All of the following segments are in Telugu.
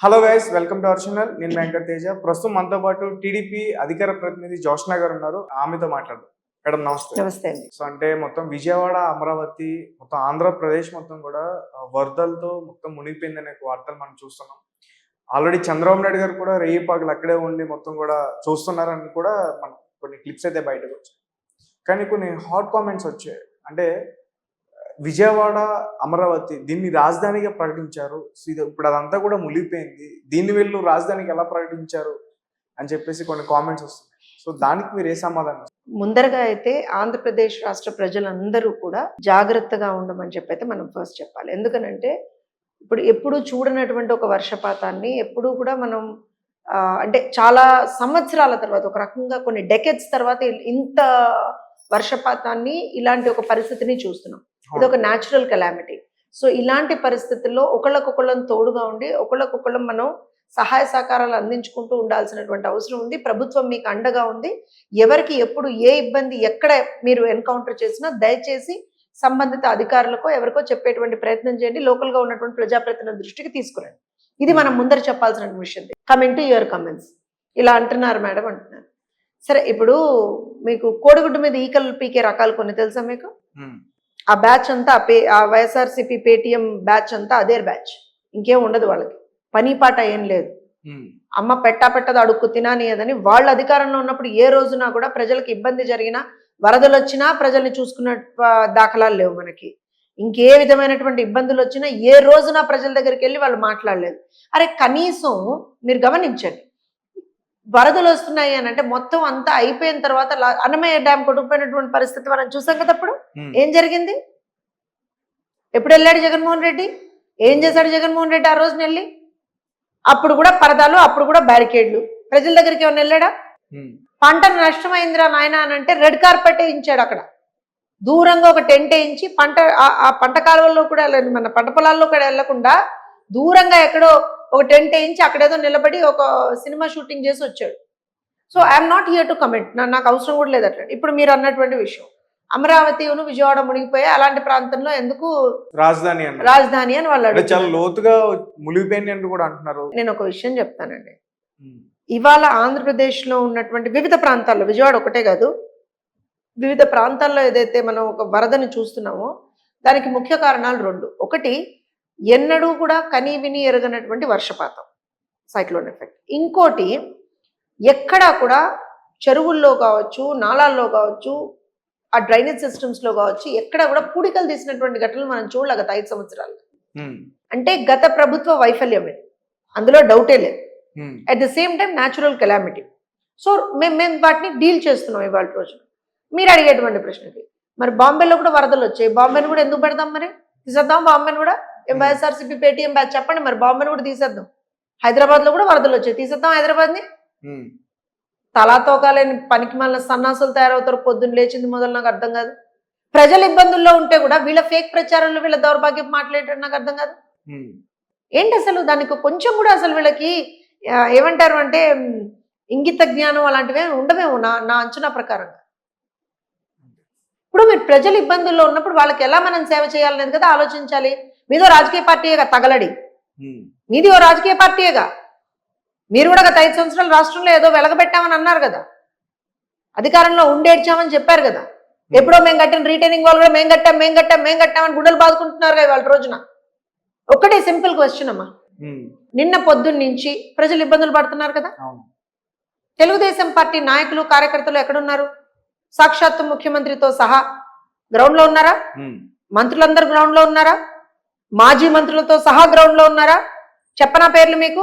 Hello guys, welcome to our channel. నేను వెంకట్ తేజ. ప్రస్తుతం మనతో పాటు టీడీపీ అధికార ప్రతినిధి జోష్నా గారు ఉన్నారు. ఆమెతో మాట్లాడదాం. మేడం నమస్తే. నమస్తే అండి. సో అంటే మొత్తం విజయవాడ, అమరావతి, మొత్తం ఆంధ్రప్రదేశ్ మొత్తం కూడా వరదలతో మొత్తం మునిగిపోయిందనే వార్తలు మనం చూస్తున్నాం. ఆల్రెడీ చంద్రబాబు నాయుడు గారు కూడా రేయి పగలు అక్కడే ఉండి మొత్తం కూడా చూస్తున్నారని కూడా మనం కొన్ని క్లిప్స్ అయితే బయటకు వచ్చాయి. కానీ కొన్ని హాట్ కామెంట్స్ వచ్చాయి. అంటే విజయవాడ, అమరావతి దీన్ని రాజధానిగా ప్రకటించారు. ఇప్పుడు అదంతా కూడా మునిగిపోయింది. దీన్ని వీళ్ళు రాజధానికి ఎలా ప్రకటించారు అని చెప్పేసి కొన్ని కామెంట్స్ వస్తున్నాయి. సో దానికి మీరు ఏ సమాధానం? ముందరగా అయితే ఆంధ్రప్రదేశ్ రాష్ట్ర ప్రజలందరూ కూడా జాగ్రత్తగా ఉండమని చెప్పైతే మనం ఫస్ట్ చెప్పాలి. ఎందుకనంటే ఇప్పుడు ఎప్పుడు చూడనటువంటి ఒక వర్షపాతాన్ని ఎప్పుడు కూడా మనం అంటే చాలా సంవత్సరాల తర్వాత, ఒక రకంగా కొన్ని డెకెడ్స్ తర్వాత ఇంత వర్షపాతాన్ని, ఇలాంటి ఒక పరిస్థితిని చూస్తున్నాం. ఇది ఒక న్యాచురల్ కెలామిటీ. సో ఇలాంటి పరిస్థితుల్లో ఒకళ్ళకొకళ్ళం తోడుగా ఉండి ఒకళ్ళకొకళ్ళం మనం సహాయ సహకారాలు అందించుకుంటూ ఉండాల్సినటువంటి అవసరం ఉంది. ప్రభుత్వం మీకు అండగా ఉంది. ఎవరికి ఎప్పుడు ఏ ఇబ్బంది ఎక్కడ మీరు ఎన్కౌంటర్ చేసినా దయచేసి సంబంధిత అధికారులకో ఎవరికో చెప్పేటువంటి ప్రయత్నం చేయండి. లోకల్గా ఉన్నటువంటి ప్రజాప్రతినిధుల దృష్టికి తీసుకురండి. ఇది మనం ముందర చెప్పాల్సిన విషయం. Coming to your comments. ఇలా అంటున్నారు మేడం అంటున్నారు. సరే, ఇప్పుడు మీకు కోడిగుడ్డు మీద ఈకలు పీకే రకాలు కొన్ని తెలుసా మీకు? ఆ బ్యాచ్ అంతా ఆ వైఎస్ఆర్సీపీ పేటిఎం బ్యాచ్ అంతా అదే బ్యాచ్. ఇంకేం ఉండదు వాళ్ళకి, పని పాట ఏం లేదు. అమ్మ పెట్టదు అడుక్కు తినానియదని వాళ్ళు అధికారంలో ఉన్నప్పుడు ఏ రోజున కూడా ప్రజలకు ఇబ్బంది జరిగినా, వరదలు వచ్చినా ప్రజల్ని చూసుకున్న దాఖలాలు లేవు మనకి. ఇంకే విధమైనటువంటి ఇబ్బందులు వచ్చినా ఏ రోజున ప్రజల దగ్గరికి వెళ్ళి వాళ్ళు మాట్లాడలేదు. అరే కనీసం మీరు గమనించండి, వరదలు వస్తున్నాయి అని అంటే మొత్తం అంతా అయిపోయిన తర్వాత అన్నమయ్య డ్యామ్ కొట్టుకుపోయినటువంటి పరిస్థితి మనం చూసాం కదా. అప్పుడు ఏం జరిగింది? ఎప్పుడు వెళ్ళాడు జగన్మోహన్ రెడ్డి? ఏం చేశాడు జగన్మోహన్ రెడ్డి ఆ రోజున వెళ్ళి? అప్పుడు కూడా పరదాలు, అప్పుడు కూడా బ్యారికేడ్లు. ప్రజల దగ్గరికి ఏమైనా వెళ్ళాడా? పంట నష్టమైందిరా నాయన అని అంటే రెడ్ కార్పెట్ వేయించాడు. అక్కడ దూరంగా ఒక టెంట్ వేయించి ఆ పంట కాలువల్లో కూడా మన పంట పొలాల్లో కూడా వెళ్లకుండా దూరంగా ఎక్కడో ఒక టెంట్ వేయించి అక్కడేదో నిలబడి ఒక సినిమా షూటింగ్ చేసి వచ్చాడు. So I'm not here to comment. నాకు అవసరం కూడా లేదు అట్లా. ఇప్పుడు మీరు అన్నటువంటి విషయం, అమరావతి విజయవాడ మునిగిపోయి అలాంటి ప్రాంతంలో ఎందుకు రాజధాని అని వాళ్ళు చాలా లోతుగా మునిగిపోయింది అని కూడా అంటున్నారు. నేను ఒక విషయం చెప్తానండి. ఇవాళ ఆంధ్రప్రదేశ్లో ఉన్నటువంటి వివిధ ప్రాంతాల్లో, విజయవాడ ఒకటే కాదు, వివిధ ప్రాంతాల్లో ఏదైతే మనం ఒక వరదని చూస్తున్నామో దానికి ముఖ్య కారణాలు రెండు. ఒకటి, ఎన్నడూ కూడా కనీ విని ఎరగనటువంటి వర్షపాతం, సైక్లోన్ ఎఫెక్ట్. ఇంకోటి, ఎక్కడా కూడా చెరువుల్లో కావచ్చు, నాలాల్లో కావచ్చు, ఆ డ్రైనేజ్ సిస్టమ్స్లో కావచ్చు, ఎక్కడ కూడా పూడికలు తీసినటువంటి ఘటనలు మనం చూడలే గత 5 సంవత్సరాలు. అంటే గత ప్రభుత్వ వైఫల్యం ఇది, అందులో డౌటే లేదు. At the same time natural calamity. So మేము వాటిని డీల్ చేస్తున్నాం ఇవాళ రోజున. మీరు అడిగేటువంటి ప్రశ్నకి, మరి బాంబేలో కూడా వరదలు వచ్చాయి, బాంబేని కూడా ఎందుకు పెడదాం? మరి తీసేద్దాం బాంబేని కూడా. వైఎస్ఆర్సీపీ పేటీఎం బ్యాచ్ చెప్పండి, మరి బాంబేని కూడా తీసేద్దాం. హైదరాబాద్లో కూడా వరదలు వచ్చాయి, తీసేద్దాం హైదరాబాద్ని. తలాతోకాలేని పనికి మళ్ళీ సన్నాసులు తయారవుతారు పొద్దున్న లేచింది మొదలు. నాకు అర్థం కాదు. ప్రజల ఇబ్బందుల్లో ఉంటే కూడా వీళ్ళ ఫేక్ ప్రచారంలో వీళ్ళ దౌర్భాగ్యం మాట్లాడేటట్టు నాకు అర్థం కాదు. ఏంటి అసలు దానికి కొంచెం కూడా అసలు వీళ్ళకి ఏమంటారు అంటే ఇంగిత జ్ఞానం అలాంటివి ఉండవేమో నా అంచనా ప్రకారంగా. ఇప్పుడు మీరు ప్రజల ఇబ్బందుల్లో ఉన్నప్పుడు వాళ్ళకి ఎలా మనం సేవ చేయాలనేది కదా ఆలోచించాలి. మీదో రాజకీయ పార్టీయేగా తగలడి, మీది ఓ రాజకీయ పార్టీయేగా. మీరు కూడా గత 5 సంవత్సరాలు రాష్ట్రంలో ఏదో వెలగబెట్టామని అన్నారు కదా, అధికారంలో ఉండేడ్చామని చెప్పారు కదా. ఎప్పుడో మేము కట్టిన రీటైనింగ్ వాళ్ళు కూడా మేము కట్టామని గుడ్డలు బాదుకుంటున్నారు కదా వాళ్ళ రోజున. ఒక్కటే సింపుల్ క్వశ్చన్ అమ్మా, నిన్న పొద్దున్న నుంచి ప్రజలు ఇబ్బందులు పడుతున్నారు కదా. తెలుగుదేశం పార్టీ నాయకులు, కార్యకర్తలు ఎక్కడున్నారు? సాక్షాత్తు ముఖ్యమంత్రితో సహా గ్రౌండ్లో ఉన్నారా? మంత్రులందరూ గ్రౌండ్లో ఉన్నారా? మాజీ మంత్రులతో సహా గ్రౌండ్లో ఉన్నారా? చెప్పనా పేర్లు మీకు?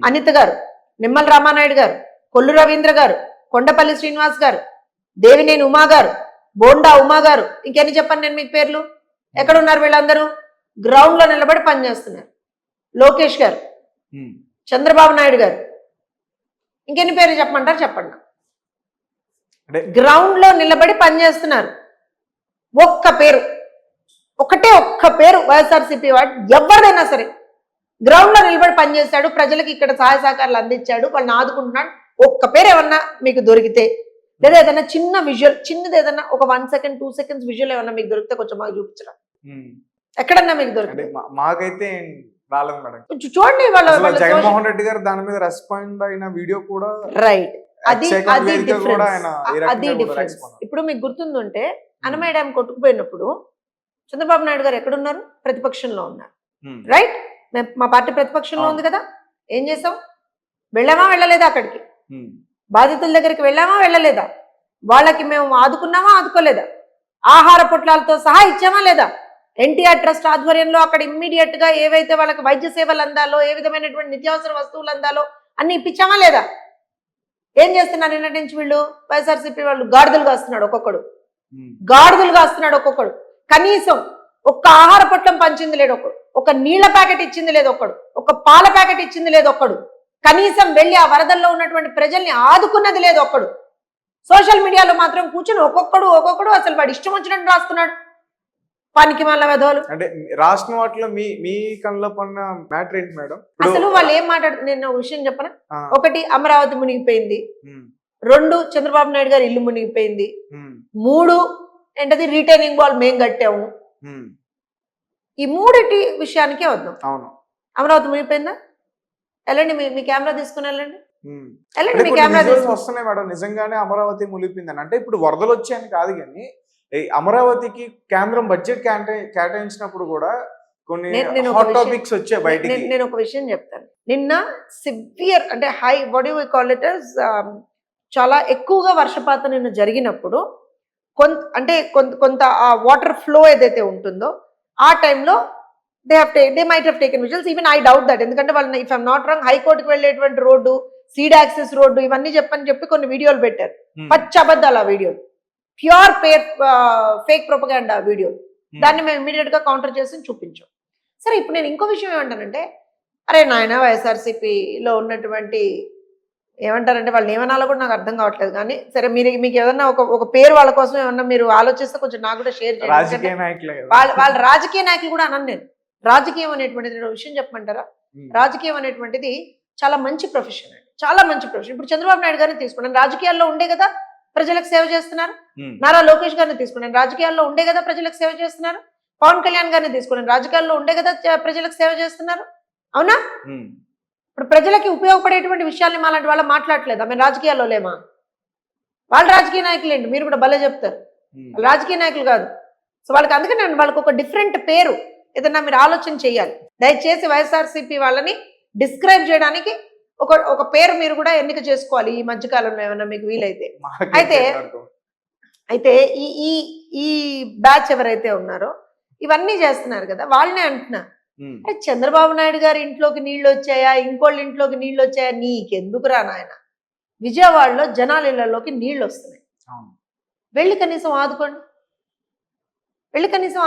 అనిత గారు, నిమ్మల రామానాయుడు గారు, కొల్లు రవీంద్ర గారు, కొండపల్లి శ్రీనివాస్ గారు, దేవినేని ఉమా గారు, బోండా ఉమా గారు, ఇంకెన్ని చెప్పండి నేను మీకు పేర్లు? ఎక్కడున్నారు వీళ్ళందరూ? గ్రౌండ్లో నిలబడి పనిచేస్తున్నారు. లోకేష్ గారు, చంద్రబాబు నాయుడు గారు, ఇంకెన్ని పేర్లు చెప్పమంటారు చెప్పండి. గ్రౌండ్లో నిలబడి పనిచేస్తున్నారు. ఒక్క పేరు, ఒక్క పేరు వైఎస్ఆర్సీపీ వాడు ఎవరిదైనా సరే గ్రౌండ్లో నిలబడి పనిచేశాడు, ప్రజలకు ఇక్కడ సహాయ సహకారాలు అందించాడు, వాళ్ళని ఆదుకుంటున్నాడు, ఒక్క పేరు ఏమన్నా మీకు దొరికితే, లేదా ఏదైనా చిన్న విజువల్, చిన్నది ఏదన్నా ఒక 1 సెకండ్ 2 సెకండ్స్ విజువల్ ఏమన్నా మీకు దొరికితే కొంచెం మాకు చూపించరా? ఎక్కడన్నా మీకు దొరికితే? మాకైతే రాలేదు మేడం. చూడండి వాళ్ళ అసలు జగన్మోహన్ రెడ్డి గారు దాని మీద రెస్పాండ్ అయిన వీడియో కూడా రైట్. అది కూడా డిఫరెన్స్. ఆయన ఈ అది రకంగా కూడా డిఫరెన్స్. respond. ఇప్పుడు మీకు గుర్తుందంటే అన్నమయ్య డ్యామ్ కొట్టుకుపోయినప్పుడు చంద్రబాబు నాయుడు గారు ఎక్కడున్నారు? ప్రతిపక్షంలో ఉన్నారు. ఉమ్, రైట్. మా పార్టీ ప్రతిపక్షంలో ఉంది కదా. ఏం చేసాం? వెళ్ళామా వెళ్ళలేదా? అక్కడికి ఉమ్, బాధితుల దగ్గరికి వెళ్ళామా వెళ్ళలేదా? వాళ్ళకి మేము ఆదుకున్నామా ఆదుకోలేదా? ఆహార పొట్లాలతో సహా ఇచ్చామా లేదా? ఎన్టీఆర్ ట్రస్ట్ ఆధ్వర్యంలో అక్కడ ఇమ్మీడియట్ గా ఏవైతే వాళ్ళకి వైద్య సేవలు అందాలో, ఏ విధమైనటువంటి నిత్యావసర వస్తువులు అందాలో అన్ని ఇప్పించామా లేదా? ఏం చేస్తున్నారు నిన్నటి నుంచి వీళ్ళు? వైఎస్ఆర్సీపీ వాళ్ళు గాడిదలు కాస్తున్నాడు ఒక్కొక్కడు, ఉమ్, గాడిదలు కాస్తున్నాడు ఒక్కొక్కడు. కనీసం ఒక్క ఆహార పొట్లం పంచింది లేదు ఒక్కడు, ఒక నీళ్ల ప్యాకెట్ ఇచ్చింది లేదు ఒక్కడు, ఒక పాల ప్యాకెట్ ఇచ్చింది లేదు ఒక్కడు, కనీసం వెళ్ళి ఆ వరదల్లో ఉన్నటువంటి ప్రజల్ని ఆదుకున్నది లేదు ఒక్కడు. సోషల్ మీడియాలో మాత్రం కూర్చొని ఒక్కొక్కడు అసలు వాడు ఇష్టం వచ్చినట్టు రాస్తున్నాడు. పనికి మళ్ళా వెధవలు. అంటే రాసిన వాటిలో మీ కళ్ళలో పడిన మ్యాటర్ ఏంటి మేడం? అసలు వాళ్ళు ఏం మాట్లాడుతున్నారు? నేను ఒక విషయం చెప్పనా? ఆ, ఒకటి, అమరావతి మునిగిపోయింది. ఉమ్, 2, చంద్రబాబు నాయుడు గారి ఇల్లు మునిగిపోయింది. ఉమ్, 3, ఏంటది, రిటైనింగ్ వాల్ మేం కట్టాము. ఉమ్, ఈ 3 విషయానికే వద్దాం. అవును. అమరావతి మునిగిపోయిందా? వెళ్ళండి, మీ కెమెరా తీసుకుని వెళ్ళండి, ఉమ్. వెళ్ళండి అంటే మీ కొన్ని కెమెరా visuals తీసుకుని. వస్తున్నాయి మేడం, నిజంగానే అమరావతి మునిగిపోయిందని. అంటే ఇప్పుడు వరదలు వచ్చాయని కాదు కానీ ఈ అమరావతికి కేంద్రం బడ్జెట్ కేటాయించినప్పుడు కూడా కొన్ని నేను ఒక హాట్ విషయం- టాపిక్స్ వచ్చాయి బయటికి. నేను ఒక విషయం చెప్తాను. నిన్న సివియర్ అంటే high body call it as, చాలా ఎక్కువగా వర్షపాతం నిన్న జరిగినప్పుడు కొంత ఆ వాటర్ ఫ్లో ఏదైతే ఉంటుందో ఆ టైంలో they might have taken visuals. Even I doubt that. ఎందుకంటే వాళ్ళని, ఇఫ్ ఐఎమ్ నాట్ రాంగ్, హైకోర్టుకి వెళ్ళేటువంటి రోడ్డు, సీడ్ యాక్సెస్ రోడ్డు, ఇవన్నీ చెప్పి కొన్ని వీడియోలు పెట్టారు. పచ్చి అబద్ధాలు ఆ వీడియోలు, ప్యూర్ ఫేక్ ప్రొపగాండా వీడియోలు. దాన్ని మేము ఇమీడియట్ గా కౌంటర్ చేసి చూపించాం. సరే, ఇప్పుడు నేను ఇంకో విషయం ఏమంటానంటే, అరే నాయన, వైఎస్ఆర్సీపీలో ఉన్నటువంటి ఏమంటారంటే వాళ్ళని ఏమనాలో కూడా నాకు అర్థం కావట్లేదు. కానీ సరే, మీకు ఏదన్నా ఒక పేరు వాళ్ళ కోసం ఏమన్నా మీరు ఆలోచిస్తే కొంచెం నాకు కూడా షేర్ చేయండి. రాజకీయ నాయకులే కదా. వాళ్ళ రాజకీయ నాయకులు కూడా అనను నేను. రాజకీయం అనేటువంటిది, నేను విషయం చెప్పమంటారా? రాజకీయం అనేటువంటిది చాలా మంచి ప్రొఫెషన్ అండి, చాలా మంచి ప్రొఫెషన్. ఇప్పుడు చంద్రబాబు నాయుడు గారిని తీసుకున్నాను, రాజకీయాల్లో ఉండే కదా ప్రజలకు సేవ చేస్తున్నారు. నారా లోకేష్ గారిని తీసుకున్నాను, రాజకీయాల్లో ఉండే కదా ప్రజలకు సేవ చేస్తున్నారు. పవన్ కళ్యాణ్ గారిని తీసుకున్నాను, రాజకీయాల్లో ఉండే కదా ప్రజలకు సేవ చేస్తున్నారు. అవునా? ఇప్పుడు ప్రజలకి ఉపయోగపడేటువంటి విషయాల్ని మాలాంటి వాళ్ళ మాట్లాడలేదా? మేము రాజకీయాల్లో లేమా? వాళ్ళు రాజకీయ నాయకులు ఏంటి? మీరు కూడా భలే చెప్తారు. వాళ్ళు రాజకీయ నాయకులు కాదు. సో అందుకని నేను వాళ్ళకి ఒక డిఫరెంట్ పేరు ఏదన్నా మీరు ఆలోచన చేయాలి. దయచేసి వైఎస్ఆర్సీపీ వాళ్ళని డిస్క్రైబ్ చేయడానికి ఒక పేరు మీరు కూడా ఎన్నిక చేసుకోవాలి ఈ మధ్యకాలంలో ఏమన్నా మీకు వీలైతే. అయితే ఈ బ్యాచ్ ఎవరైతే ఉన్నారో ఇవన్నీ చేస్తున్నారు కదా, వాళ్ళనే అంటున్నా, చంద్రబాబు నాయుడు గారి ఇంట్లోకి నీళ్ళు వచ్చాయా, ఇంకోళ్ళ ఇంట్లోకి నీళ్ళు వచ్చాయా, నీకెందుకురా నాయన? విజయవాడలో జనాల ఇళ్లలోకి నీళ్ళు వస్తున్నాయి. వెళ్ళి కనీసం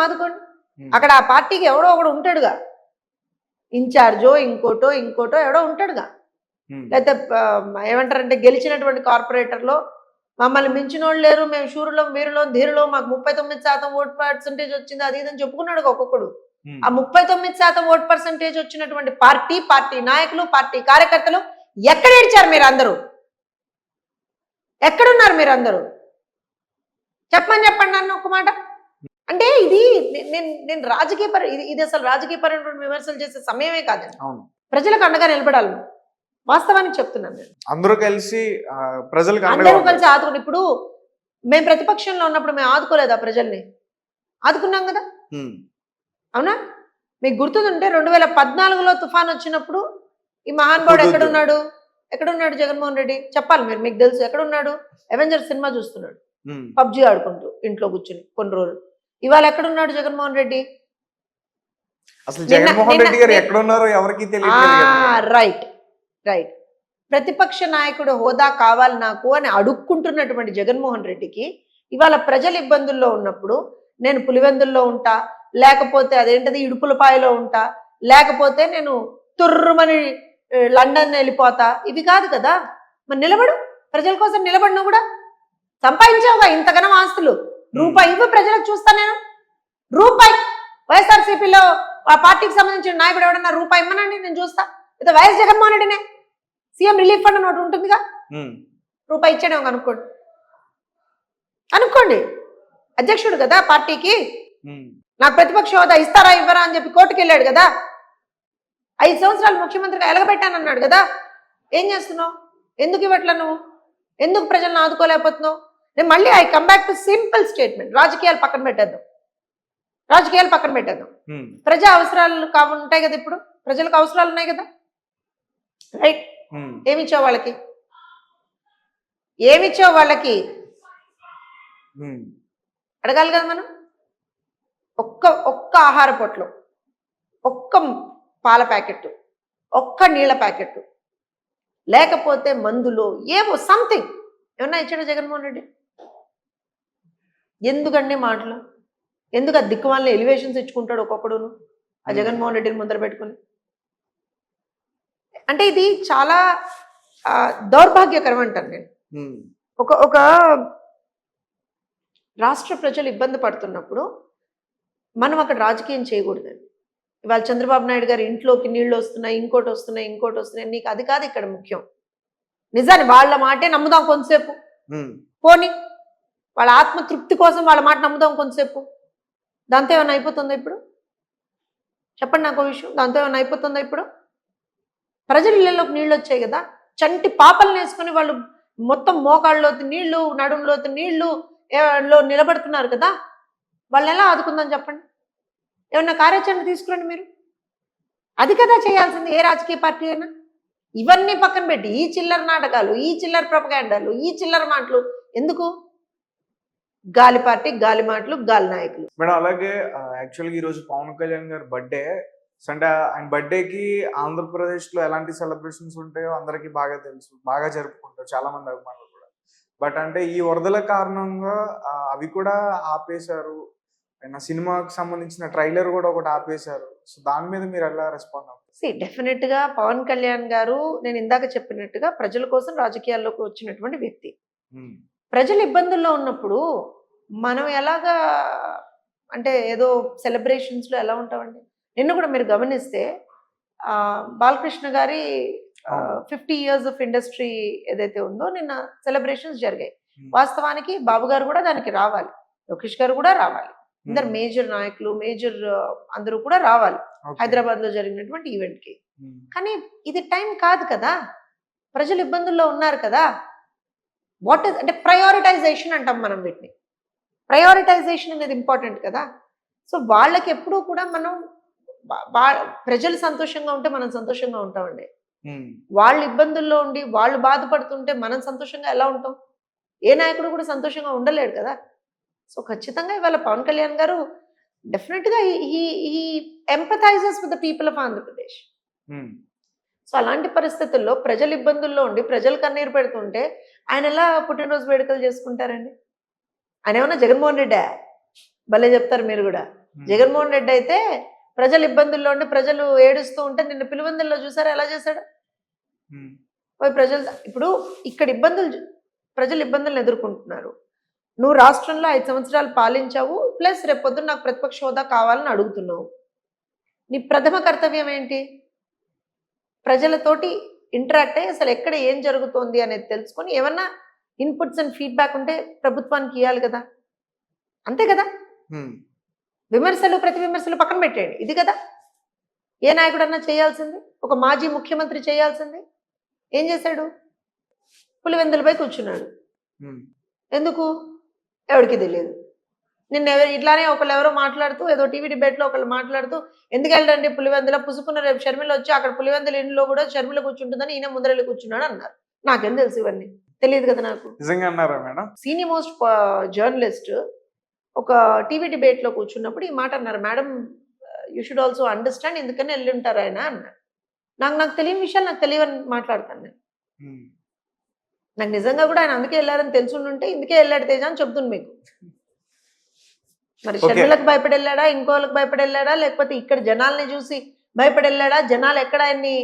ఆదుకోండి, అక్కడ ఆ పార్టీకి ఎవడో ఒకడు ఉంటాడుగా, ఇన్ఛార్జో ఇంకోటో ఎవడో ఉంటాడుగా. లేకపోతే ఏమంటారంటే, గెలిచినటువంటి కార్పొరేటర్లో మమ్మల్ని మించిన వాళ్ళు లేరు, మేము శూరులం వీరులం ధీరులో, మాకు 39% ఓట్ పర్సెంటేజ్ వచ్చింది, అది ఇదని చెప్పుకున్నాడు ఒక్కొక్కడు. ఆ 39% ఓట్ పర్సెంటేజ్ వచ్చినటువంటి పార్టీ నాయకులు, పార్టీ కార్యకర్తలు ఎక్కడ ఏడ్చారు మీరు అందరూ? ఎక్కడున్నారు మీరు అందరూ? చెప్పండి నన్ను ఒక మాట. అంటే ఇది నేను ఇది అసలు రాజకీయపరమైనటువంటి విమర్శలు చేసే సమయమే కాదండి. ప్రజలకు అండగా నిలబడాలి. వాస్తవానికి చెప్తున్నాను నేను. అందరూ కలిసి అందరూ కలిసి ఆదుకుని, ఇప్పుడు మేము ప్రతిపక్షంలో ఉన్నప్పుడు మేము ఆదుకోలేదా ప్రజల్ని? ఆదుకున్నాం కదా. అవునా? మీకు గుర్తుందంటే 2014లో తుఫాన్ వచ్చినప్పుడు ఈ మహానుభావుడు ఎక్కడున్నాడు జగన్మోహన్ రెడ్డి? చెప్పాలి మీరు, మీకు తెలుసు ఎక్కడున్నాడు. అవెంజర్స్ సినిమా చూస్తున్నాడు, పబ్జి ఆడుకుంటూ ఇంట్లో కూర్చుని కొన్ని రోజులు. ఇవాళ ఎక్కడున్నాడు జగన్మోహన్ రెడ్డి? అసలు జగన్మోహన్ రెడ్డి గారు ఎక్కడున్నారో ఎవరికి తెలియదు. రైట్. ప్రతిపక్ష నాయకుడు హోదా కావాలి నాకు అని అడుక్కుంటున్నటువంటి జగన్మోహన్ రెడ్డికి ఇవాళ ప్రజలు ఇబ్బందుల్లో ఉన్నప్పుడు నేను పులివెందుల్లో ఉంటా, లేకపోతే అదేంటది ఇడుపులపాయలో ఉంటా, లేకపోతే నేను తుర్రుమని లండన్ వెళ్ళిపోతా, ఇవి కాదు కదా. మరి నిలబడు, ప్రజల కోసం నిలబడినా కూడా. సంపాదించావుగా ఇంతగానం ఆస్తులు, రూపాయి ఇవ్వ ప్రజలకు చూస్తా నేను. రూపాయి వైఎస్ఆర్సీపీలో ఆ పార్టీకి సంబంధించిన నాయకుడు ఎవడన్నా రూపాయి ఇమ్మనండి, నేను చూస్తా. అయితే వైఎస్ జగన్మోహన్ రెడ్డినే సీఎం రిలీఫ్ ఫండ్ అని ఒకటి ఉంటుందిగా, రూపాయి ఇచ్చాడేమో అనుకోండి. అధ్యక్షుడు కదా పార్టీకి, నాకు ప్రతిపక్ష హోదా ఇస్తారా ఇవ్వరా అని చెప్పి కోర్టుకు వెళ్ళాడు కదా. 5 సంవత్సరాలు ముఖ్యమంత్రిగా ఎలగబెట్టానన్నాడు కదా, ఏం చేస్తున్నావు? ఎందుకు ఇవ్వట్లా నువ్వు? ఎందుకు ప్రజలను ఆదుకోలేకపోతున్నావు? నేను మళ్ళీ I come back to simple statement. రాజకీయాలు పక్కన పెట్టేద్దాం, రాజకీయాలు పక్కన పెట్టేద్దాం. ప్రజా అవసరాలు ఉంటాయి కదా, ఇప్పుడు ప్రజలకు అవసరాలు ఉన్నాయి కదా, రైట్? ఏమిచ్చావు వాళ్ళకి? ఏమిచ్చావు వాళ్ళకి అడగాలి కదా మనం. ఒక్క ఆహార పొట్లు, ఒక్క పాల ప్యాకెట్, ఒక్క నీళ్ళ ప్యాకెట్, లేకపోతే మందులో ఏవో సంథింగ్ ఏమన్నా ఇచ్చాడు జగన్మోహన్ రెడ్డి? ఎందుకండి మాటలు? ఎందుకు ఆ దిక్కుమాలిన ఎలివేషన్స్ ఇచ్చుకుంటాడు ఒక్కొక్కడును ఆ జగన్మోహన్ రెడ్డిని ముందర పెట్టుకుని? అంటే ఇది చాలా దౌర్భాగ్యకరం అంటాను నేను. ఒక రాష్ట్ర ప్రజలు ఇబ్బంది పడుతున్నప్పుడు మనం అక్కడ రాజకీయం చేయకూడదండి. ఇవాళ చంద్రబాబు నాయుడు గారి ఇంట్లోకి నీళ్ళు వస్తున్నాయి, ఇంకోటి వస్తున్నాయి, నీకు అది కాదు ఇక్కడ ముఖ్యం. నిజాన్ని వాళ్ళ మాటే నమ్ముదాం కొంతసేపు, పోనీ వాళ్ళ ఆత్మతృప్తి కోసం వాళ్ళ మాట నమ్ముదాం కొంతసేపు. దాంతో ఏమైనా అయిపోతుందా ఇప్పుడు? చెప్పండి నాకు విషయం, దాంతో ఏమైనా అయిపోతుందా ఇప్పుడు? ప్రజల ఇళ్లలోకి నీళ్ళు వచ్చాయి కదా, చంటి పాపలను వేసుకుని వాళ్ళు మొత్తం మోకాళ్ళలోతు నీళ్లు, నడుంలోతు నీళ్లు లో నిలబడుతున్నారు కదా, వాళ్ళని ఎలా ఆదుకుందాం చెప్పండి? ఏమన్నా కార్యాచరణ తీసుకురండి మీరు. అది కదా చేయాల్సింది ఏ రాజకీయ పార్టీ అయినా. ఇవన్నీ పక్కన పెట్టి ఈ చిల్లర నాటకాలు, ఈ చిల్లర ప్రొపగాండాలు, ఈ చిల్లర మాటలు ఎందుకు? గాలి పార్టీ, గాలి మాటలు, గాలి నాయకులు. మేడం అలాగే యాక్చువల్గా ఈరోజు పవన్ కళ్యాణ్ గారి బర్త్డే. అంటే ఆయన బర్త్డేకి ఆంధ్రప్రదేశ్లో ఎలాంటి సెలబ్రేషన్స్ ఉంటాయో అందరికీ బాగా తెలుసు, బాగా జరుపుకుంటారు చాలా మంది అభిమానులు కూడా. బట్ అంటే ఈ వరదల కారణంగా అవి కూడా ఆపేశారు. నా సినిమాకి సంబంధించిన ట్రైలర్ కూడా ఒకటి ఆపేశారు. సో దాని మీద మీరు ఎలా రెస్పాండ్ అవుతారు? డెఫినెట్గా పవన్ కళ్యాణ్ గారు నేను ఇందాక చెప్పినట్టుగా ప్రజల కోసం రాజకీయాల్లోకి వచ్చినటువంటి వ్యక్తి. ప్రజలు ఇబ్బందుల్లో ఉన్నప్పుడు మనం ఎలాగా అంటే ఏదో సెలబ్రేషన్స్లో ఎలా ఉంటామండి? నిన్న కూడా మీరు గమనిస్తే బాలకృష్ణ గారి 50 years ఆఫ్ ఇండస్ట్రీ ఏదైతే ఉందో నిన్న సెలబ్రేషన్స్ జరిగాయి. వాస్తవానికి బాబు గారు కూడా దానికి రావాలి, లోకేష్ గారు కూడా రావాలి, అందరు మేజర్ నాయకులు, మేజర్ అందరూ కూడా రావాలి హైదరాబాద్ లో జరిగినటువంటి ఈవెంట్ కి. కానీ ఇది టైం కాదు కదా, ప్రజలు ఇబ్బందుల్లో ఉన్నారు కదా. వాట్ ఇస్ అంటే ప్రయారిటైజేషన్ అంటాం మనం వీటిని. ప్రయారిటైజేషన్ అనేది ఇంపార్టెంట్ కదా. సో వాళ్ళకి ఎప్పుడూ కూడా మనం ప్రజలు సంతోషంగా ఉంటే మనం సంతోషంగా ఉంటామండి. వాళ్ళు ఇబ్బందుల్లో ఉండి వాళ్ళు బాధపడుతుంటే మనం సంతోషంగా ఎలా ఉంటాం? ఏ నాయకుడు కూడా సంతోషంగా ఉండలేడు కదా. సో ఖచ్చితంగా ఇవాళ పవన్ కళ్యాణ్ గారు డెఫినెట్గా ఈ empathizes with the people of Andhra Pradesh. So అలాంటి పరిస్థితుల్లో ప్రజలు ఇబ్బందుల్లో ఉండి ప్రజలు కన్నీరు పెడుతుంటే ఆయన ఎలా పుట్టినరోజు వేడుకలు చేసుకుంటారండి? ఆయన ఏమన్నా జగన్మోహన్ రెడ్డా? భలే చెప్తారు మీరు కూడా. జగన్మోహన్ రెడ్డి అయితే ప్రజలు ఇబ్బందుల్లో ఉండి ప్రజలు ఏడుస్తూ ఉంటే నిన్న పిలువందుల్లో చూసారా ఎలా చేశాడు? ప్రజలు ఇప్పుడు ఇక్కడ ప్రజలు ఇబ్బందులను ఎదుర్కొంటున్నారు. నువ్వు రాష్ట్రంలో 5 సంవత్సరాలు పాలించావు, ప్లస్ రేపొద్దున నాకు ప్రతిపక్ష హోదా కావాలని అడుగుతున్నావు. నీ ప్రథమ కర్తవ్యం ఏంటి? ప్రజలతోటి ఇంటరాక్ట్ అయ్యి అసలు ఎక్కడ ఏం జరుగుతోంది అనేది తెలుసుకొని ఏమన్నా ఇన్పుట్స్ అండ్ ఫీడ్బ్యాక్ ఉంటే ప్రభుత్వానికి ఇవ్వాలి కదా, అంతే కదా. విమర్శలు ప్రతి విమర్శలు పక్కన పెట్టేయండి, ఇది కదా ఏ నాయకుడన్నా చేయాల్సింది, ఒక మాజీ ముఖ్యమంత్రి చేయాల్సింది. ఏం చేశాడు? పులివెందులపై కూర్చున్నాడు. ఎందుకు? ఎవరికి తెలియదు. నిన్న ఇట్లానే ఒకళ్ళు మాట్లాడుతూ ఏదో టీవీ డిబేట్లో ఒకళ్ళు మాట్లాడుతూ ఎందుకు వెళ్ళండి పులివెందుల, పుసుకున్న రేపు షర్మిల వచ్చి అక్కడ పులివెందుల ఇంట్లో కూడా షర్మిల కూర్చుంటుందని ఈయన ముందరెళ్ళి కూర్చున్నాడు అన్నారు. నాకేం తెలుసు ఇవన్నీ? తెలియదు కదా నాకు. నిజంగా అన్నారా మేడం? సీనియర్ మోస్ట్ జర్నలిస్ట్ ఒక టీవీ డిబేట్లో కూర్చున్నప్పుడు ఈ మాట అన్నారు. Madam you should also understand, ఎందుకని వెళ్ళి ఉంటారు ఆయన అన్నారు. నాకు తెలియని విషయాలు నాకు తెలియని మాట్లాడతాను నేను. నాకు నిజంగా కూడా ఆయన అందుకే వెళ్ళారని తెలుసుంటే ఇందుకే వెళ్ళాడు తేజ అని చెప్తుంది మీకు. మరి షర్మిలకు భయపడి వెళ్ళాడా, ఇంకోళ్ళకి భయపడి వెళ్ళాడా, లేకపోతే ఇక్కడ జనాల్ని చూసి భయపడి వెళ్ళాడా, జనాలు ఎక్కడ ఆయన్ని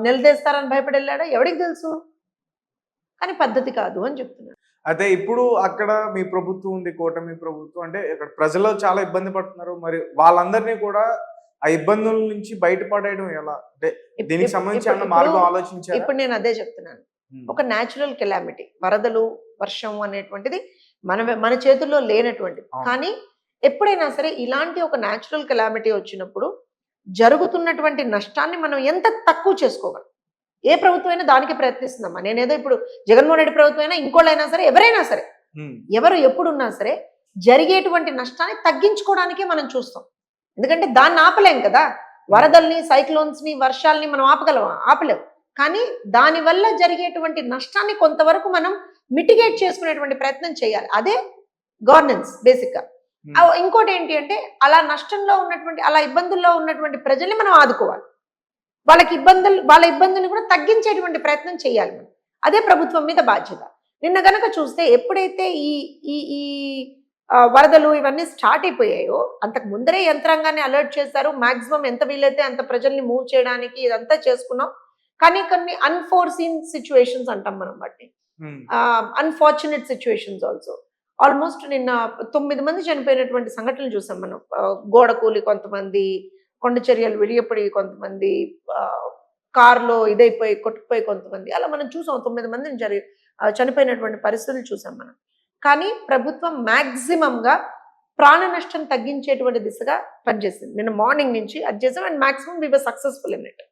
నిలదీస్తారని భయపడి వెళ్ళాడా, ఎవరికి తెలుసు. కానీ పద్ధతి కాదు అని చెప్తున్నాను. అయితే ఇప్పుడు అక్కడ మీ ప్రభుత్వం ఉంది, కూటమి ప్రభుత్వం. అంటే ఇక్కడ ప్రజలు చాలా ఇబ్బంది పడుతున్నారు. మరి వాళ్ళందరినీ కూడా ఆ ఇబ్బందుల నుంచి బయటపడేయడం ఎలా? అంటే దీనికి సంబంధించి మార్గం ఆలోచించారు? ఇప్పుడు నేను అదే చెప్తున్నాను. ఒక న్యాచురల్ కెలామిటీ, వరదలు, వర్షం అనేటువంటిది మన చేతుల్లో లేనటువంటిది. కానీ ఎప్పుడైనా సరే ఇలాంటి ఒక న్యాచురల్ కెలామిటీ వచ్చినప్పుడు జరుగుతున్నటువంటి నష్టాన్ని మనం ఎంత తక్కువ చేసుకోగలం. ఏ ప్రభుత్వం అయినా దానికి ప్రయత్నిస్తుందమ్మా. నేనేదో ఇప్పుడు జగన్మోహన్ రెడ్డి ప్రభుత్వం అయినా ఇంకోళ్ళైనా సరే ఎవరైనా సరే ఎవరు ఎప్పుడున్నా సరే జరిగేటువంటి నష్టాన్ని తగ్గించుకోవడానికే మనం చూస్తాం. ఎందుకంటే దాన్ని ఆపలేం కదా. వరదల్ని, సైక్లోన్స్ని, వర్షాలని మనం ఆపగలమా? ఆపలేం. కానీ దానివల్ల జరిగేటువంటి నష్టాన్ని కొంతవరకు మనం మిటిగేట్ చేసుకునేటువంటి ప్రయత్నం చేయాలి. అదే గవర్నెన్స్ బేసిక్గా. ఇంకోటి ఏంటి అంటే అలా నష్టంలో ఉన్నటువంటి, అలా ఇబ్బందుల్లో ఉన్నటువంటి ప్రజల్ని మనం ఆదుకోవాలి. వాళ్ళ ఇబ్బందుల్ని కూడా తగ్గించేటువంటి ప్రయత్నం చేయాలి మనం. అదే ప్రభుత్వం మీద బాధ్యత. నిన్న గనక చూస్తే ఎప్పుడైతే ఈ ఈ ఈ వరదలు ఇవన్నీ స్టార్ట్ అయిపోయాయో అంతకు ముందరే యంత్రాంగాన్ని అలర్ట్ చేశారు. మాక్సిమం ఎంత వీలైతే అంత ప్రజల్ని మూవ్ చేయడానికి ఇదంతా చేసుకున్నాం. కానీ కొన్ని అన్ఫోర్సీన్ సిచ్యువేషన్స్ అంటాం మనం బట్టి, అన్ఫార్చునేట్ సిచ్యువేషన్స్ ఆల్సో. ఆల్మోస్ట్ నిన్న 9 మంది చనిపోయినటువంటి సంఘటనలు చూసాం మనం. గోడ కూలి కొంతమంది, కొండ చర్యలు విడియపడి కొంతమంది, కార్లో ఇదైపోయి కొట్టుకుపోయి కొంతమంది, అలా మనం చూసాం. 9 మందిని చనిపోయినటువంటి పరిస్థితులు చూసాం మనం. కానీ ప్రభుత్వం మ్యాక్సిమంగా ప్రాణ నష్టం తగ్గించేటువంటి దిశగా పనిచేసింది. నిన్న మార్నింగ్ నుంచి అది చేసాం and maximum we were successful in it.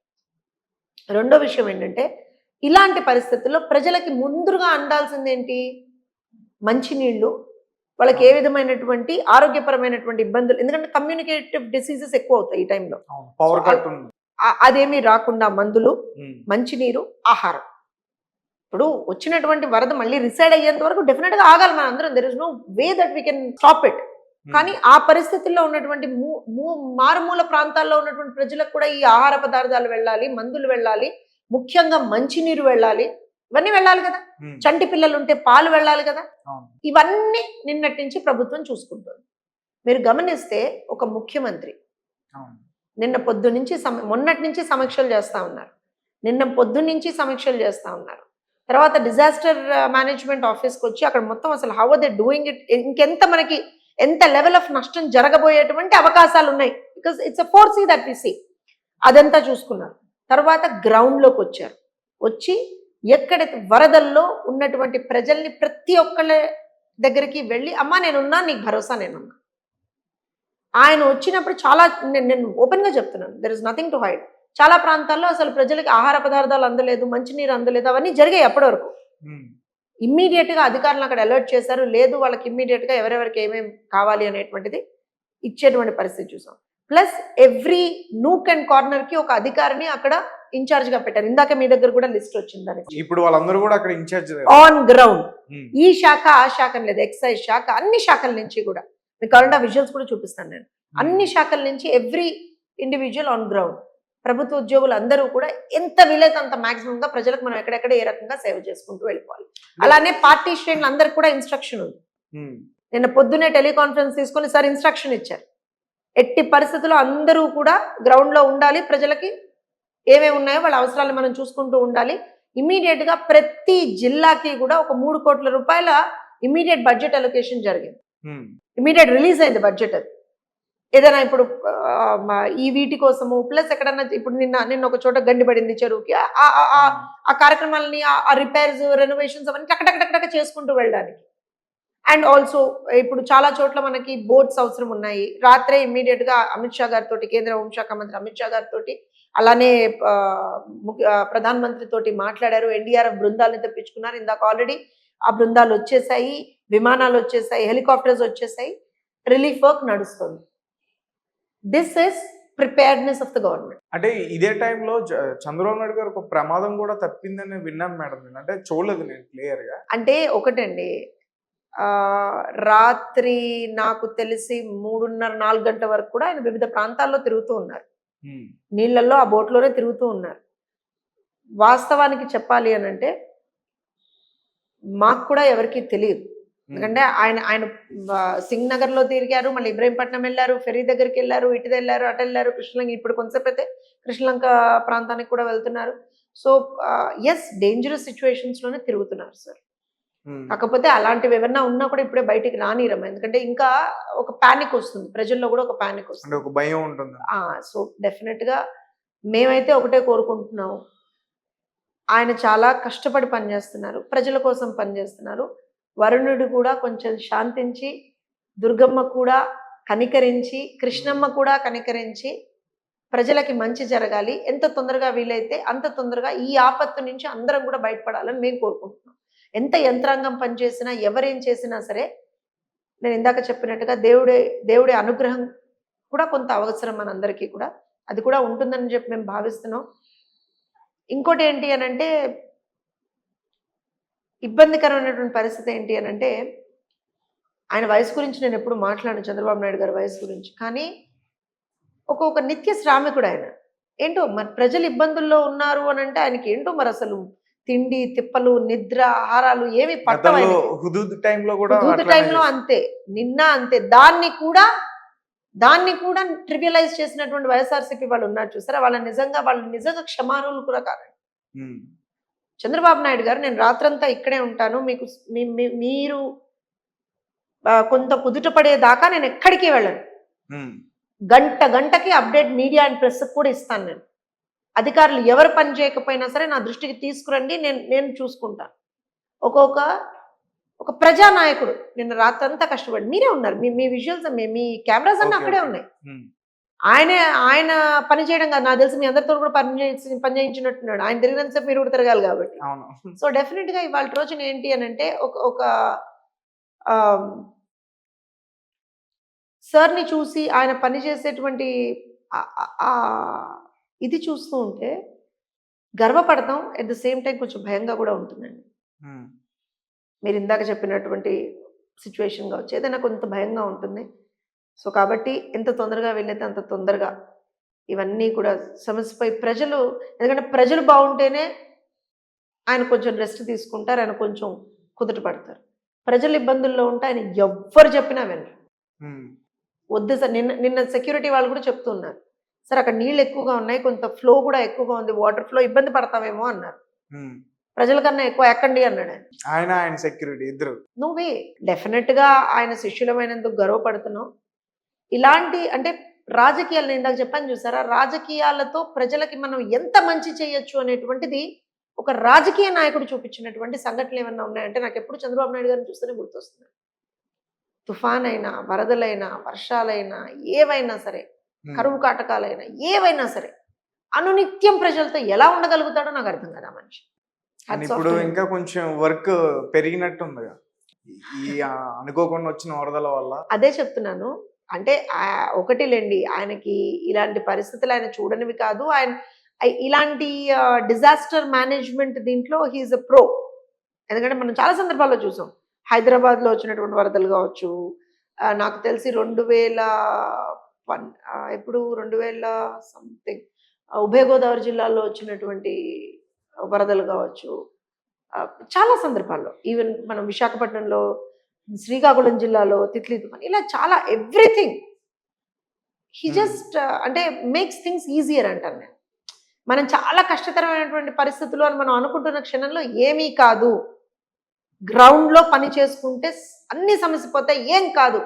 రెండో విషయం ఏంటంటే ఇలాంటి పరిస్థితుల్లో ప్రజలకి ముందుగా అందాల్సింది ఏంటి? మంచినీళ్ళు, వాళ్ళకి ఏ విధమైనటువంటి ఆరోగ్యపరమైనటువంటి ఇబ్బందులు, ఎందుకంటే కమ్యూనికేటివ్ డిసీజెస్ ఎక్కువ అవుతాయి ఈ టైంలో. పవర్ కట్ అదేమీ రాకుండా మందులు, మంచినీరు, ఆహారం. ఇప్పుడు వచ్చినటువంటి వరద మళ్ళీ రిసైడ్ అయ్యేంత వరకు డెఫినెట్ గా ఆగాలి మనం అందరం. There is no way that we can stop it. కానీ ఆ పరిస్థితుల్లో ఉన్నటువంటి మారుమూల ప్రాంతాల్లో ఉన్నటువంటి ప్రజలకు కూడా ఈ ఆహార పదార్థాలు వెళ్ళాలి, మందులు వెళ్ళాలి, ముఖ్యంగా మంచినీరు వెళ్ళాలి, ఇవన్నీ వెళ్ళాలి కదా. చంటి పిల్లలు ఉంటే పాలు వెళ్ళాలి కదా. ఇవన్నీ నిన్నటి నుంచి ప్రభుత్వం చూసుకుంటుంది. మీరు గమనిస్తే ఒక ముఖ్యమంత్రి నిన్న మొన్నటి నుంచి సమీక్షలు చేస్తా ఉన్నారు. నిన్న పొద్దున్నుంచి సమీక్షలు చేస్తా ఉన్నారు. తర్వాత డిజాస్టర్ మేనేజ్మెంట్ ఆఫీస్కి వచ్చి అక్కడ మొత్తం అసలు how are they doing it, ఇంకెంత మనకి ఎంత లెవెల్ ఆఫ్ నష్టం జరగబోయేటువంటి అవకాశాలు ఉన్నాయి. Because it's a foresee that we see. అదంతా చూసుకున్నారు. తర్వాత గ్రౌండ్లోకి వచ్చారు. వచ్చి ఎక్కడైతే వరదల్లో ఉన్నటువంటి ప్రజల్ని ప్రతి ఒక్కళ్ళ దగ్గరికి వెళ్ళి, అమ్మా నేనున్నా, నీకు భరోసా నేనున్నా. ఆయన వచ్చినప్పుడు చాలా, నేను ఓపెన్గా చెప్తున్నాను, there is nothing to hide. చాలా ప్రాంతాల్లో అసలు ప్రజలకి ఆహార పదార్థాలు అందలేదు, మంచినీరు అందలేదు, అవన్నీ జరిగాయి అప్పటి వరకు. ఇమ్మీడియట్గా అధికారులు అక్కడ అలర్ట్ చేశారు. లేదు, వాళ్ళకి ఇమ్మీడియట్గా ఎవరెవరికి ఏమేమి కావాలి అనేటువంటిది ఇచ్చేటువంటి పరిస్థితి చూసాం. ప్లస్ ఎవ్రీ నూక్ అండ్ కార్నర్కి ఒక అధికారిని అక్కడ ఇన్ఛార్జ్గా పెట్టారు. ఇందాక మీ దగ్గర కూడా లిస్ట్ వచ్చింది దానికి. ఇప్పుడు వాళ్ళందరూ కూడా అక్కడ ఇన్ఛార్జ్ ఆన్ గ్రౌండ్. ఈ శాఖ ఆ శాఖ లేదు, ఎక్సైజ్ శాఖ, అన్ని శాఖల నుంచి కూడా మీకు కావాలంటే ఆ విజువల్స్ కూడా చూపిస్తాను నేను. అన్ని శాఖల నుంచి ఎవ్రీ ఇండివిజువల్ ఆన్ గ్రౌండ్. ప్రభుత్వ ఉద్యోగులు అందరూ కూడా ఎంత వీలైతే అంత మాక్సిమం గా ప్రజలకు మనం ఎక్కడెక్కడ ఏ రకంగా సేవ చేసుకుంటూ వెళ్ళిపోవాలి. అలానే పార్టీ శ్రేణులు అందరికి కూడా ఇన్స్ట్రక్షన్ ఉంది. నిన్న పొద్దునే టెలికాన్ఫరెన్స్ తీసుకొని సార్ ఇన్స్ట్రక్షన్ ఇచ్చారు. ఎట్టి పరిస్థితుల్లో అందరూ కూడా గ్రౌండ్ లో ఉండాలి, ప్రజలకి ఏమేమి ఉన్నాయో వాళ్ళ అవసరాలు మనం చూసుకుంటూ ఉండాలి. ఇమ్మీడియట్ గా ప్రతి జిల్లాకి కూడా ఒక 3 కోట్ల రూపాయల ఇమ్మీడియట్ బడ్జెట్ అలొకేషన్ జరిగింది. ఇమ్మీడియట్ రిలీజ్ అయింది బడ్జెట్. అది ఏదైనా ఇప్పుడు ఈ వీటి కోసము, ప్లస్ ఎక్కడన్నా ఇప్పుడు నిన్న ఒక చోట గండి పడింది చెరువుకి, ఆ కార్యక్రమాలని, ఆ రిపేర్స్, రెనోవేషన్స్ అవన్నీ టకటక చేసుకుంటూ వెళ్ళడానికి. అండ్ ఆల్సో ఇప్పుడు చాలా చోట్ల మనకి బోట్స్ అవసరం ఉన్నాయి. రాత్రే ఇమ్మీడియట్ గా అమిత్ షా గారితో, కేంద్ర హోంశాఖ మంత్రి అమిత్ షా గారితో, అలానే ప్రధానమంత్రి తోటి మాట్లాడారు. ఎన్డీఆర్ఎఫ్ బృందాలను తెప్పించుకున్నారు. ఇందాక ఆల్రెడీ ఆ బృందాలు వచ్చేసాయి, విమానాలు వచ్చేసాయి, హెలికాప్టర్స్ వచ్చేసాయి, రిలీఫ్ వర్క్ నడుస్తుంది. This is preparedness of the government. అంటే ఇదే టైంలో చంద్రబాబు నాయుడు గారు ఒక ప్రమాదం కూడా తప్పిందని విన్నాను మేడం. అంటే చూడలేదు నేను క్లియర్ గా. అంటే ఒకటండి, రాత్రి నాకు తెలిసి 3:30-4 గంటల వరకు కూడా ఆయన వివిధ ప్రాంతాల్లో తిరుగుతూ ఉన్నారు. నీళ్లలో ఆ బోట్లోనే తిరుగుతూ ఉన్నారు. వాస్తవానికి చెప్పాలి అని అంటే మాకు కూడా ఎవరికి తెలియదు. ఎందుకంటే ఆయన సింగ్ నగర్ లో తిరిగారు, మళ్ళీ ఇబ్రహీంపట్నం వెళ్ళారు, ఫెరీ దగ్గరికి వెళ్ళారు, ఇటు వెళ్ళారు, అటు వెళ్ళారు, కృష్ణలంక, ఇప్పుడు కొంతసేపు అయితే కృష్ణలంక ప్రాంతానికి కూడా వెళ్తున్నారు. సో ఎస్, డేంజరస్ సిచ్యువేషన్స్ లోనే తిరుగుతున్నారు సార్. కాకపోతే అలాంటివి ఏమన్నా ఉన్నా కూడా ఇప్పుడే బయటికి రానిరమ్మ. ఎందుకంటే ఇంకా ఒక పానిక్ వస్తుంది ప్రజల్లో, కూడా ఒక పానిక్ వస్తుంది, ఒక భయం ఉంటుంది. సో డెఫినెట్ గా మేమైతే ఒకటే కోరుకుంటున్నాం, ఆయన చాలా కష్టపడి పనిచేస్తున్నారు, ప్రజల కోసం పనిచేస్తున్నారు. వరుణుడు కూడా కొంచెం శాంతించి, దుర్గమ్మ కూడా కనికరించి, కృష్ణమ్మ కూడా కనికరించి ప్రజలకి మంచి జరగాలి, ఎంత తొందరగా వీలైతే అంత తొందరగా ఈ ఆపత్తు నుంచి అందరం కూడా బయటపడాలని మేము కోరుకుంటున్నాం. ఎంత యంత్రాంగం పనిచేసినా ఎవరేం చేసినా సరే నేను ఇందాక చెప్పినట్టుగా దేవుడి అనుగ్రహం కూడా కొంత అవసరం మనందరికీ కూడా. అది కూడా ఉంటుందని చెప్పి మేము భావిస్తున్నాం. ఇంకోటి ఏంటి అనంటే ఇబ్బందికరమైనటువంటి పరిస్థితి ఏంటి అనంటే ఆయన వయసు గురించి నేను ఎప్పుడు మాట్లాడను, చంద్రబాబు నాయుడు గారి వయసు గురించి. కానీ ఒక నిత్య శ్రామికుడు ఆయన. ఏంటో మరి ప్రజలు ఇబ్బందుల్లో ఉన్నారు అని అంటే ఆయనకి ఏంటో మరి అసలు తిండి తిప్పలు నిద్ర ఆహారాలు ఏమి పట్టవు గతంలో ఆయనకి. హుదూద్ టైంలో కూడా హుదూద్ అట్లానే టైంలో చేశారు. అంతే, నిన్న అంతే. దాన్ని కూడా ట్రివియలైజ్ చేసినటువంటి వైఎస్ఆర్సీపీ వాళ్ళు ఉన్నారు చూసారా, వాళ్ళు నిజంగా క్షమానులు కూడా కాదు. ఉమ్, చంద్రబాబు నాయుడు గారు నేను రాత్రంతా ఇక్కడే ఉంటాను, మీకు మీరు కొంత కుదుట పడేదాకా నేను ఎక్కడికి వెళ్ళను, ఉమ్, గంటకి అప్డేట్ మీడియా అండ్ ప్రెస్ కూడా ఇస్తాను. నేను అధికారులు ఎవరు పని చేయకపోయినా సరే నా దృష్టికి తీసుకురండి, నేను చూసుకుంటాను. ఒక ప్రజానాయకుడు నిన్న రాత్రంతా కష్టపడి మీరే ఉన్నారు, మీ విజువల్స్ మీ కెమెరాస్ అన్నీ ఓకే, అక్కడే ఓకే. ఉన్నాయి. ఉమ్, ఆయన పని చేయడం కాదు, నాకు తెలిసి మీ అందరితో కూడా పని చేయించినట్టున్నాడు. ఆయన తిరిగినంతసేపు మీరు కూడా తిరగాలి కాబట్టి. అవును. సో డెఫినెట్ గా ఇవాళ రోజున ఏంటి అని అంటే ఒక సార్ని చూసి ఆయన పని చేసేటువంటి ఇది చూస్తూ ఉంటే గర్వపడతాం, ఎట్ ద సేమ్ టైం కొంచెం భయంగా కూడా ఉంటుందండి. ఉమ్, మీరు ఇందాక చెప్పినటువంటి సిచ్యువేషన్ కావచ్చు, ఏదైనా కొంత భయంగా ఉంటుంది. సో కాబట్టి ఎంత తొందరగా వీలైతే అంత తొందరగా ఇవన్నీ కూడా సమస్యపై ఎందుకంటే ప్రజలు బాగుంటేనే ఆయన కొంచెం రెస్ట్ తీసుకుంటారు, ఆయన కొంచెం కుదుట పడతారు. ప్రజలు ఇబ్బందుల్లో ఉంటే ఆయన ఎవ్వరు చెప్పినా వినరు. ఉమ్, వద్దు సార్, నిన్న సెక్యూరిటీ వాళ్ళు కూడా చెప్తున్నారు, సార్ అక్కడ నీళ్ళు ఎక్కువగా ఉన్నాయి, కొంత ఫ్లో కూడా ఎక్కువగా ఉంది, వాటర్ ఫ్లో ఇబ్బంది పడతామేమో అన్నారు. ఉమ్. ప్రజల కన్నా ఎక్కువ ఎక్కండి అన్నాడు ఆయన. ఆయన సెక్యూరిటీ ఇద్దరు. నువ్వే డెఫినెట్గా ఆయన శిష్యులమైనందుకు గర్వపడుతున్నావు. ఇలాంటి అంటే రాజకీయాలు నేను ఇందాక చెప్పాను చూసారా, రాజకీయాలతో ప్రజలకి మనం ఎంత మంచి చేయొచ్చు అనేటువంటిది ఒక రాజకీయ నాయకుడు చూపించినటువంటి సంఘటనలు ఏమన్నా ఉన్నాయంటే నాకు ఎప్పుడు చంద్రబాబు నాయుడు గారిని చూస్తేనే గుర్తొస్తుంది. తుఫాన్ అయినా, వరదలైనా, వర్షాలైనా, ఏవైనా సరే, కరువు కాటకాలైనా ఏవైనా సరే అనునిత్యం ప్రజలతో ఎలా ఉండగలుగుతాడో నాకు అర్థం కదా మనిషి. ఇప్పుడు ఇంకా కొంచెం వర్క్ పెరిగినట్టుంది ఈ అనుకోకుండా వచ్చిన వరదల వల్ల. అదే చెప్తున్నాను. అంటే ఒకటిలేండి, ఆయనకి ఇలాంటి పరిస్థితులు ఆయన చూడనివి కాదు. ఆయన ఇలాంటి డిజాస్టర్ మేనేజ్మెంట్ దీంట్లో హీఈస్ అ ప్రో. ఎందుకంటే మనం చాలా సందర్భాల్లో చూసాం, హైదరాబాద్లో వచ్చినటువంటి వరదలు కావచ్చు, నాకు తెలిసి 2000 సంథింగ్ ఉభయ గోదావరి జిల్లాలో వచ్చినటువంటి వరదలు కావచ్చు, చాలా సందర్భాల్లో ఈవెన్ మనం విశాఖపట్నంలో, శ్రీకాకుళం జిల్లాలో తిత్లీ తుఫాన్, ఇలా చాలా ఎవ్రీథింగ్ హీ జస్ట్ అంటే మేక్స్ థింగ్స్ ఈజియర్ అంటాను నేను. మనం చాలా కష్టతరమైనటువంటి పరిస్థితులు అని మనం అనుకుంటున్న క్షణంలో ఏమీ కాదు, గ్రౌండ్లో పని చేసుకుంటే అన్ని సమస్య పోతాయి, ఏం కాదు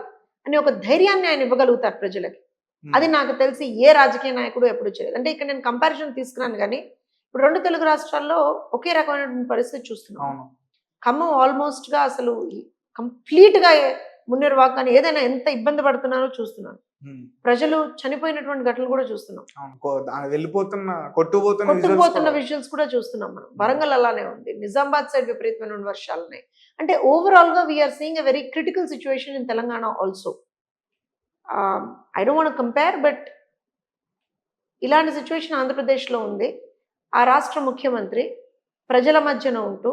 అని ఒక ధైర్యాన్ని ఆయన ఇవ్వగలుగుతారు ప్రజలకి. అది నాకు తెలిసి ఏ రాజకీయ నాయకుడు ఎప్పుడు చేయలేదు. అంటే ఇక్కడ నేను కంపారిజన్ తీసుకున్నాను, కానీ ఇప్పుడు 2 తెలుగు రాష్ట్రాల్లో ఒకే రకమైనటువంటి పరిస్థితి చూస్తున్నాం. ఖమ్మం ఆల్మోస్ట్గా అసలు కంప్లీట్గా మున్నేరువాక కానీ ఏదైనా ఎంత ఇబ్బంది పడుతున్నారో చూస్తున్నాను. ప్రజలు చనిపోయినటువంటి ఘటనలు కూడా చూస్తున్నాం, కొట్టుకుపోతున్న విజువల్స్ కూడా చూస్తున్నాం మనం. వరంగల్ అలానే ఉంది, నిజామాబాద్ సైడ్ విపరీతమైన వర్షాలు ఉన్నాయి. అంటే ఓవరాల్ గా we're seeing a very critical situation in Telangana also. I don't want compare, but ఇలాంటి సిచ్యువేషన్ ఆంధ్రప్రదేశ్లో ఉంది. ఆ రాష్ట్ర ముఖ్యమంత్రి ప్రజల మధ్యన ఉంటూ